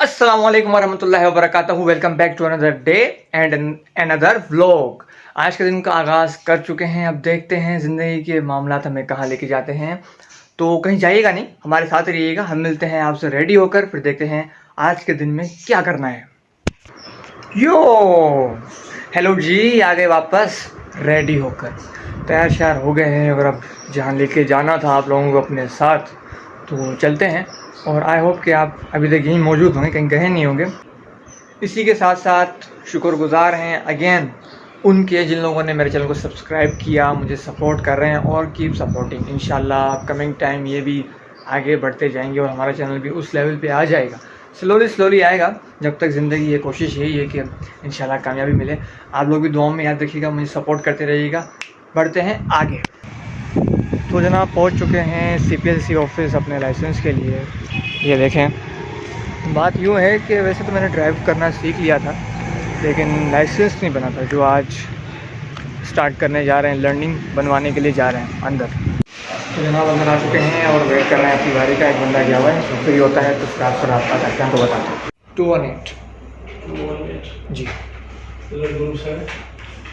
अस्सलाम वालेकुम वरहमतुल्लाहि वबरकातुहू। Welcome back to another day and another vlog. आज के दिन का आगाज़ कर चुके हैं। अब देखते हैं ज़िंदगी के मामलात हमें कहाँ लेके जाते हैं। तो कहीं जाइएगा नहीं, हमारे साथ रहिएगा। हम मिलते हैं आपसे रेडी होकर, फिर देखते हैं आज के दिन में क्या करना है। यो हेलो जी, आ गए वापस रेडी होकर, तैयार श्यार हो गए हैं। और अब जहाँ लेके जाना था आप लोगों को अपने साथ, तो चलते हैं। और आई होप कि आप अभी तक यहीं मौजूद होंगे, कहीं गए नहीं होंगे। इसी के साथ साथ शुक्रगुजार हैं अगेन उनके जिन लोगों ने मेरे चैनल को सब्सक्राइब किया, मुझे सपोर्ट कर रहे हैं और कीप सपोर्टिंग। इंशाल्लाह कमिंग टाइम ये भी आगे बढ़ते जाएंगे और हमारा चैनल भी उस लेवल पे आ जाएगा। स्लोली आएगा। जब तक ज़िंदगी ये कोशिश यही है कि इंशाल्लाह कामयाबी मिले। आप लोग भी दुआओं में याद रखिएगा, मुझे सपोर्ट करते रहिएगा। बढ़ते हैं आगे। तो जनाब पहुंच चुके हैं CPLC ऑफिस अपने लाइसेंस के लिए। ये देखें, बात यूँ है कि वैसे तो मैंने ड्राइव करना सीख लिया था, लेकिन लाइसेंस नहीं बना था, जो आज स्टार्ट करने जा रहे हैं, लर्निंग बनवाने के लिए जा रहे हैं अंदर। तो जनाब अंदर आ चुके हैं और वेट कर रहे हैं अपनी बारी का। एक बंदा गया हुआ है, तो फ्री होता है तो फिर आपसे रब्ता करते हैं। तो बताते हैं 218 जी,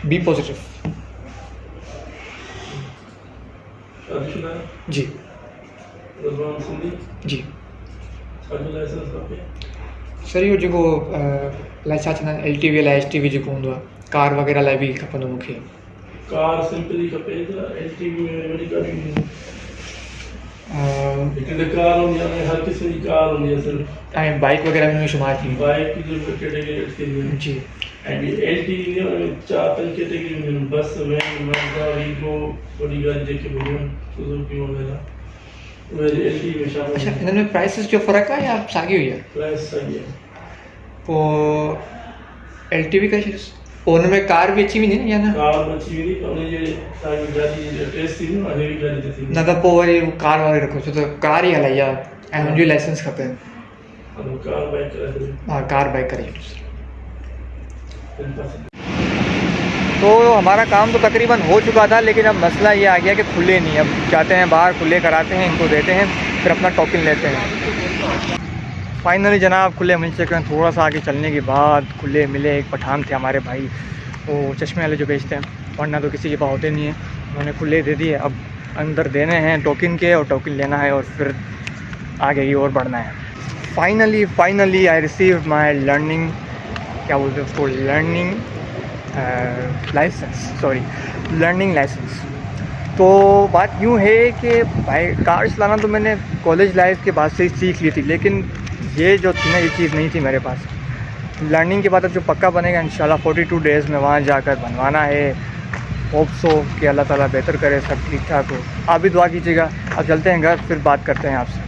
बी पॉजिटिव जी जी सर। इहो जेको अलाए छा चवंदा आहिनि LTV अलाए HTV जेको हूंदो आहे, कार वग़ैरह लाइ बि खपंदो मूंखे। कार सिंपली खपे त LTV में वॾी गाॾी हूंदी हिकु त कार हूंदी आहे, हर क़िस्म जी कार हूंदी आहे सिर्फ़ु। ऐं बाइक वग़ैरह में शुमार थी बाइक जो कैटेगरी थींदी आहे जी। ऐं LTV में 4-5 कैटेगरी हूंदियूं आहिनि, बस, वैन, माज़दा, वीगो, वॾी गाॾी जेके बि हूंदियूं आहिनि, सुज़ुकी वग़ैरह, उहे LTV में शामिल अच्छा, आहिनि। हिन में प्राइसिस जो फ़र्क़ु आहे या साॻियो ई आहे? प्राइस सही आहे। पोइ LTV करे छॾियोसि, पोइ हुन में कार बि अची वेंदी न या न? कार में अची वेंदी, पर उनजी तव्हांजी गाॾी टेस्ट थींदी न, हेवी गाॾी ते थींदी न त पोइ वरी कार वारे रखो, छो त कार ई हलाई आहे ऐं हुनजो लाइसेंस खपे। कार बाइक करे छॾियो। हाँ, कार बाइक करे छॾियोसि। इन पासे तो हमारा काम तो तकरीबन हो चुका था, लेकिन अब मसला ये आ गया कि खुले नहीं। अब जाते हैं बाहर, खुले कराते हैं, इनको देते हैं, फिर अपना टोकन लेते हैं। फाइनली जनाब खुले मिल चुके हैं। थोड़ा सा आगे चलने के बाद खुले मिले। एक पठान थे हमारे भाई, वो चश्मे वाले जो बेचते हैं, वरना तो किसी के पास होते नहीं है। उन्होंने खुले दे दिए। अब अंदर देने हैं टोकन के, और टोकन लेना है और फिर आगे की ओर बढ़ना है। Finally I receive my learning, क्या बोलते हैं उसको, लर्निंग लाइसेंस। तो बात यूँ है कि भाई कार चलाना तो मैंने कॉलेज लाइफ के बाद से ही सीख ली थी, लेकिन ये जो थी ना, ये चीज़ नहीं थी मेरे पास। लर्निंग के बाद अब जो पक्का बनेगा इंशाल्लाह 42 डेज़ में वहाँ जाकर बनवाना है। होप सो कि अल्लाह ताला बेहतर करे, सब ठीक ठाक हो। आप भी दुआ कीजिएगा। अब चलते हैं घर, फिर बात करते हैं आपसे।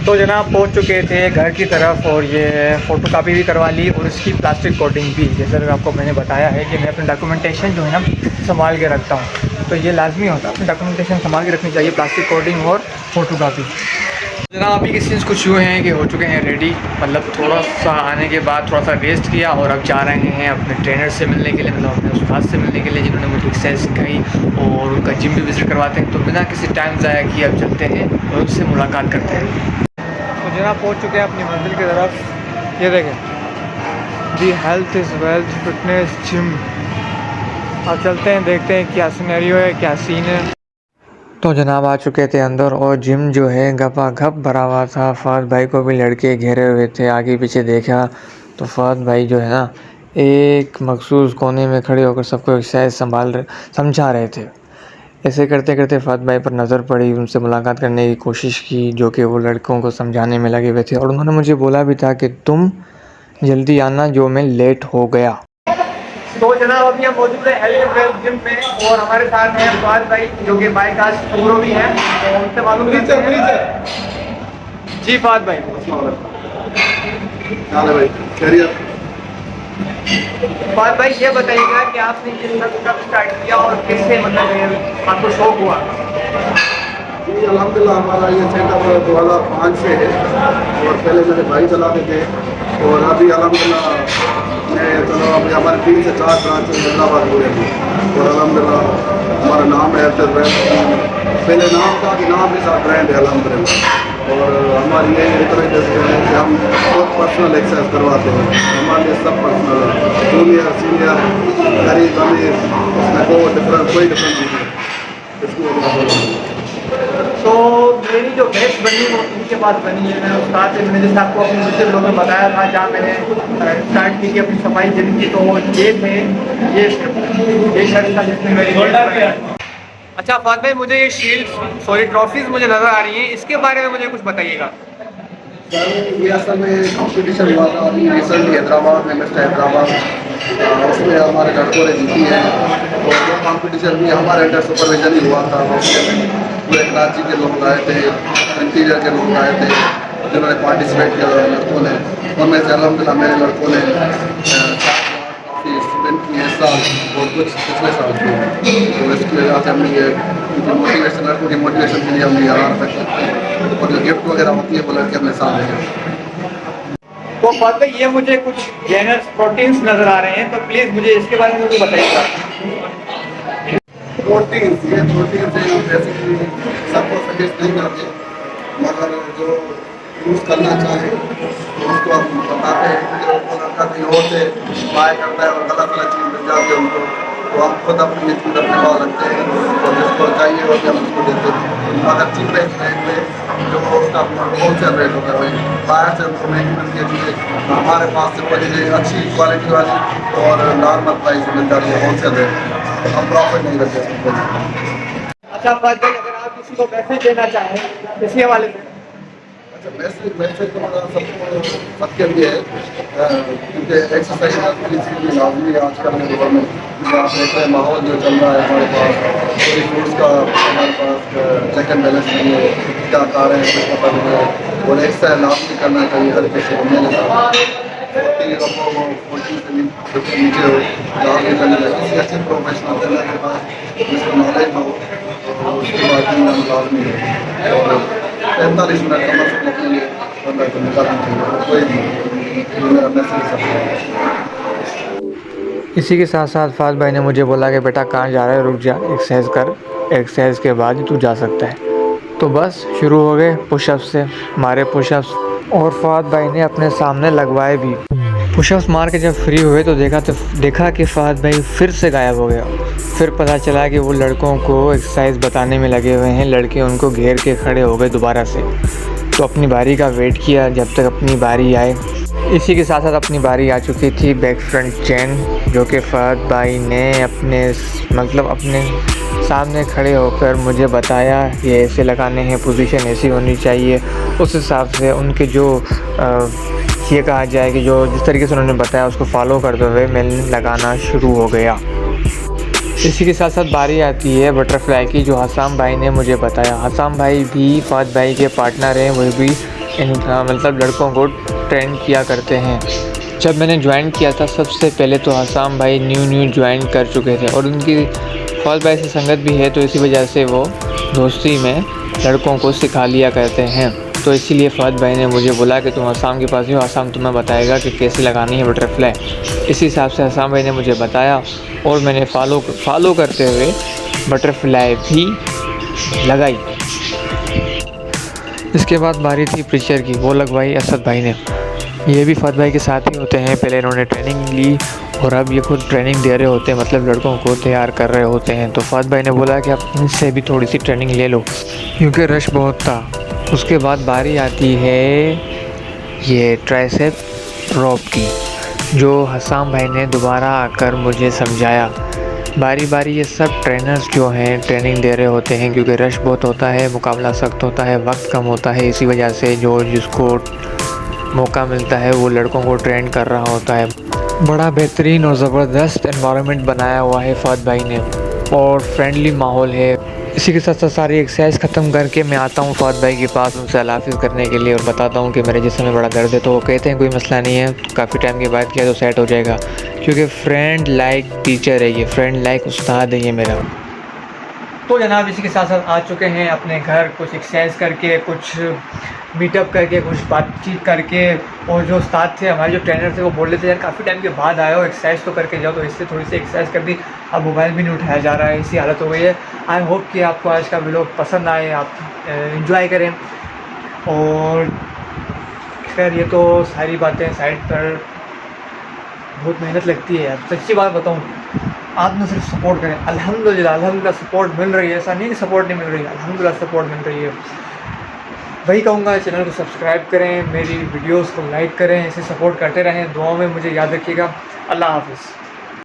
तो जनाब पहुंच चुके थे घर की तरफ, और ये फ़ोटोकॉपी भी करवा ली और इसकी प्लास्टिक कोटिंग भी। जैसे आपको मैंने बताया है कि मैं अपनी डॉक्यूमेंटेशन जो है ना संभाल के रखता हूँ, तो ये लाजमी होता है, अपनी डॉक्यूमेंटेशन संभाल के रखनी चाहिए, प्लास्टिक कोटिंग और फ़ोटोकॉपी। जनाब अभी के सीन्स कुछ यूँ हैं कि हो चुके हैं रेडी, मतलब थोड़ा सा आने के बाद थोड़ा सा रेस्ट किया, और अब जा रहे हैं अपने ट्रेनर से मिलने के लिए, मतलब अपने उस्ताद से मिलने के लिए, जिन्होंने मुझे एक्सरसाइज सिखाई, और उनका जिम भी विज़िट करवाते हैं। तो बिना किसी टाइम ज़ाया किए अब चलते हैं और उनसे मुलाकात करते हैं। तो जनाब पहुंच चुके हैं अपनी मंजिल की तरफ। ये देखें, the health is wealth fitness gym. अब चलते हैं, देखते हैं क्या सिनेरियो है, क्या सीन है। तो जनाब आ चुके थे अंदर, और जिम जो है गपागप भरा हुआ था। फ़हद भाई को भी लड़के घेरे हुए थे। आगे पीछे देखा तो फ़हद भाई जो है ना, एक मखसूस कोने में खड़े होकर सबको एक्सरसाइज समझा रहे थे। ऐसे करते करते फ़हद भाई पर नज़र पड़ी, उनसे मुलाकात करने की कोशिश की, जो कि वो लड़कों को समझाने में लगे हुए थे। और उन्होंने मुझे बोला भी था कि तुम जल्दी आना, जो मैं लेट हो गया। तो जनाब अभी हम मौजूद है हेल्थ वेल्थ जिम में, और हमारे साथ हैं फ़हद भाई, जो कि बाइकास प्रो भी हैं, तो उनसे मालूम करते हैं। जी फ़हद भाई, फ़हद भाई ये बताइएगा कि आपने ये सब कब स्टार्ट किया और कैसे, मतलब आपको शौक हुआ? जी अल्हम्दुलिल्लाह हमारा ये सेटअप 2005 से है, और पहले मेरे भाई चलाते थे, और अभी अल्हम्दुलिल्लाह मैं चलो अभी हमारे 3 से 4 ब्रांच हैदराबाद हुए हैं, और अल्हम्दुलिल्लाह हमारा नाम है अफ्जल ब्रांड। पहले नाम था कि नाम के साथ ब्रांड है अल्हम्दुलिल्लाह, और हमारी ये रिकमेंडेशन है कि हम बहुत पर्सनल एक्सरसाइज करवाते हैं, हमारे लिए सब पर्सनल है, जूनियर सीनियर गरीब अमीर उसमें कोई डिफरेंस नहीं है इसको। तो मेरी जो बैच बनी वो इनके पास बनी है। मेरे उस्ताद से मैंने जैसे आपको अपने दूसरे लोगों में बताया था जहाँ मैंने स्टार्ट की थी अपनी सफाई जिंदगी, तो ये थे ये शर्ट था जिसमें मेरी। अच्छा फाद भाई, मुझे ये शील्ड सॉरी ट्रॉफीज मुझे नज़र आ रही हैं, इसके बारे में मुझे कुछ बताइएगा। ये असल में कॉम्पिटिशन हुआ था अभी रिसेंटली हैदराबाद में, मिस्टर हैदराबाद, उसमें हमारे लड़कों ने जीती है। और वो कॉम्पिटिशन भी हमारे अंडर सुपरविजन ही हुआ था। उसमें पूरे कराची के लोग आए थे, इंटीरियर के लोग आए थे जिन्होंने पार्टिसिपेट किया लड़कों ने। उनमें से अलहमदिल्ला मेरे लड़कों ने 7 लाख विन किए इस साल और कुछ पिछले साल की। तो इसकी वजह से हमने ये मोटिवेशन, लड़कों की मोटिवेशन के लिए हमने यहाँ तक करते हैं और जो गिफ्ट वगैरह होती है वो लड़के अपने साथ हैं। तो फाद भाई ये मुझे कुछ गेनर्स प्रोटीन्स नज़र आ रहे हैं, तो प्लीज़ मुझे इसके बारे में कुछ बताइएगा। प्रोटीन्स, ये प्रोटीन से हम बेसिकली सबको सजेस्ट नहीं करते, मगर जो यूज़ करना चाहे तो उसको हम बताते हैं। क्योंकि वो लड़का कहीं और से बाय करता है और गलत गलत चीज़ मिल जाती है उनको, तो हम खुद अपनी चीज़ अपने पास रखते हैं और जिसको चाहिए वो भी हम उसको देते हैं। अगर चीपेस्ट रेट में जो उसका होलसेल रेट होता है वही बाहर से उसको महंगी मिलती है चीज़ें, हमारे पास से वो चीज़ें अच्छी क्वालिटी वाली और नॉर्मल प्राइस में मिल जाती है होलसेल रेट। हम प्रॉफिट नहीं रखते इसमें। अच्छा फाद भाई, अगर आप किसी को मैसेज देना चाहें इसी हवाले से। अच्छा, मैसेज तो हमारा सबके लिए है, क्योंकि एक्सरसाइज भी लाजमी है आजकल के दौर में। आप देख रहे हैं माहौल जो चल रहा है हमारे पास, कोई फूड्स का हमारे पास चेक एंड बैलेंस नहीं है, क्या खा रहे हैं कुछ पता नहीं है। और एक्सरसाइज लाजमी करना चाहिए हर किसी को। मेरे साथ 40 से नीचे हो लाजमी करना चाहिए। किसी अच्छे प्रोफेशनल ट्रेनर के पास जिसको नॉलेज हो उसके बाद भी लाजमी है। और 45 मिनट कम से कम अपने लिए को निकालना चाहिए। कोई मेरा मैसेज है। इसी के साथ साथ फाद भाई ने मुझे बोला कि बेटा कहाँ जा रहा है, रुक जा, एक्सरसाइज कर, एक्सरसाइज के बाद ही तू जा सकता है। तो बस शुरू हो गए पुशअप्स से, मारे पुशअप्स, और फाद भाई ने अपने सामने लगवाए भी। पुशअप्स मार के जब फ्री हुए तो देखा कि फाद भाई फिर से गायब हो गया। फिर पता चला कि वो लड़कों को एक्सरसाइज बताने में लगे हुए हैं, लड़के उनको घेर के खड़े हो गए दोबारा से। तो अपनी बारी का वेट किया जब तक अपनी बारी आए। इसी के साथ साथ अपनी बारी आ चुकी थी बैक फ्रंट चेन, जो कि फाद भाई ने अपने सामने खड़े होकर मुझे बताया ये ऐसे लगाने हैं, पोजीशन ऐसी होनी चाहिए। उस हिसाब से उनके जो ये कहा जाए कि जो जिस तरीके से उन्होंने बताया उसको फॉलो करते हुए मैंने लगाना शुरू हो गया। इसी के साथ साथ बारी आती है बटरफ्लाई की, जो हसाम भाई ने मुझे बताया। हसाम भाई भी फाद भाई के पार्टनर हैं, वो भी मतलब लड़कों को ट्रेन किया करते हैं। जब मैंने ज्वाइन किया था सबसे पहले तो हसाम भाई न्यू ज्वाइन कर चुके थे और उनकी फाद भाई से संगत भी है, तो इसी वजह से वो दोस्ती में लड़कों को सिखा लिया करते हैं। तो इसीलिए फाद भाई ने मुझे बोला कि तुम हसाम के पास ही हो, हसाम तुम्हें बताएगा कि कैसे लगानी है बटरफ्लाई। इसी हिसाब से हसाम भाई ने मुझे बताया और मैंने फॉलो करते हुए बटरफ्लाई भी लगाई। इसके बाद बारी थी प्रेशर की, वो लगवाई असद भाई ने। ये भी फाद भाई के साथ ही होते हैं, पहले इन्होंने ट्रेनिंग ली और अब ये खुद ट्रेनिंग दे रहे होते हैं, मतलब लड़कों को तैयार कर रहे होते हैं। तो फाद भाई ने बोला कि आप इनसे भी थोड़ी सी ट्रेनिंग ले लो क्योंकि रश बहुत था। उसके बाद बारी आती है ये ट्राइसेप रॉप की, जो हसाम भाई ने दोबारा आकर मुझे समझाया। बारी बारी ये सब ट्रेनर्स जो हैं ट्रेनिंग दे रहे होते हैं, क्योंकि रश बहुत होता है, मुकाबला सख्त होता है, वक्त कम होता है। इसी वजह से जो जिसको मौका मिलता है वो लड़कों को ट्रेन कर रहा होता है। बड़ा बेहतरीन और ज़बरदस्त एनवायरनमेंट बनाया हुआ है फाद भाई ने और फ्रेंडली माहौल है। इसी के साथ साथ सारी एक्सरसाइज ख़त्म करके मैं आता हूँ फाद भाई के पास उनसे अल्लाह करने के लिए और बताता हूँ कि मेरे जिस्म में बड़ा दर्द है। तो वो कहते हैं कोई मसला नहीं है, काफ़ी टाइम के बाद किया तो सेट हो जाएगा, क्योंकि फ्रेंड लाइक टीचर है ये, फ्रेंड लाइक उस्ताद है ये मेरा। तो जनाब इसी के साथ साथ आ चुके हैं अपने घर, कुछ एक्सरसाइज करके, कुछ मीटअप करके, कुछ बातचीत करके। और जो उस्ताद थे हमारे, जो ट्रेनर थे, वो बोल रहे थे यार काफ़ी टाइम के बाद आए हो, एक्सरसाइज तो करके जाओ, तो इससे थोड़ी सी एक्सरसाइज कर दी। अब मोबाइल भी नहीं उठाया जा रहा है, ऐसी हालत हो गई है। आई होप कि आपको आज का व्लॉग पसंद आए, आप एंजॉय करें। और खैर ये तो सारी बातें साइड पर, बहुत मेहनत लगती है यार, सच्ची बात बताऊँ, आप ना सिर्फ सपोर्ट करें। अल्हम्दुलिल्लाह सपोर्ट मिल रही है, ऐसा नहीं कि सपोर्ट नहीं मिल रही है, अल्हम्दुलिल्लाह सपोर्ट मिल रही है। वही कहूँगा, चैनल को सब्सक्राइब करें, मेरी वीडियोस को लाइक करें, इसे सपोर्ट करते रहें, दुआओं में मुझे याद रखिएगा। अल्लाह हाफ़िज़।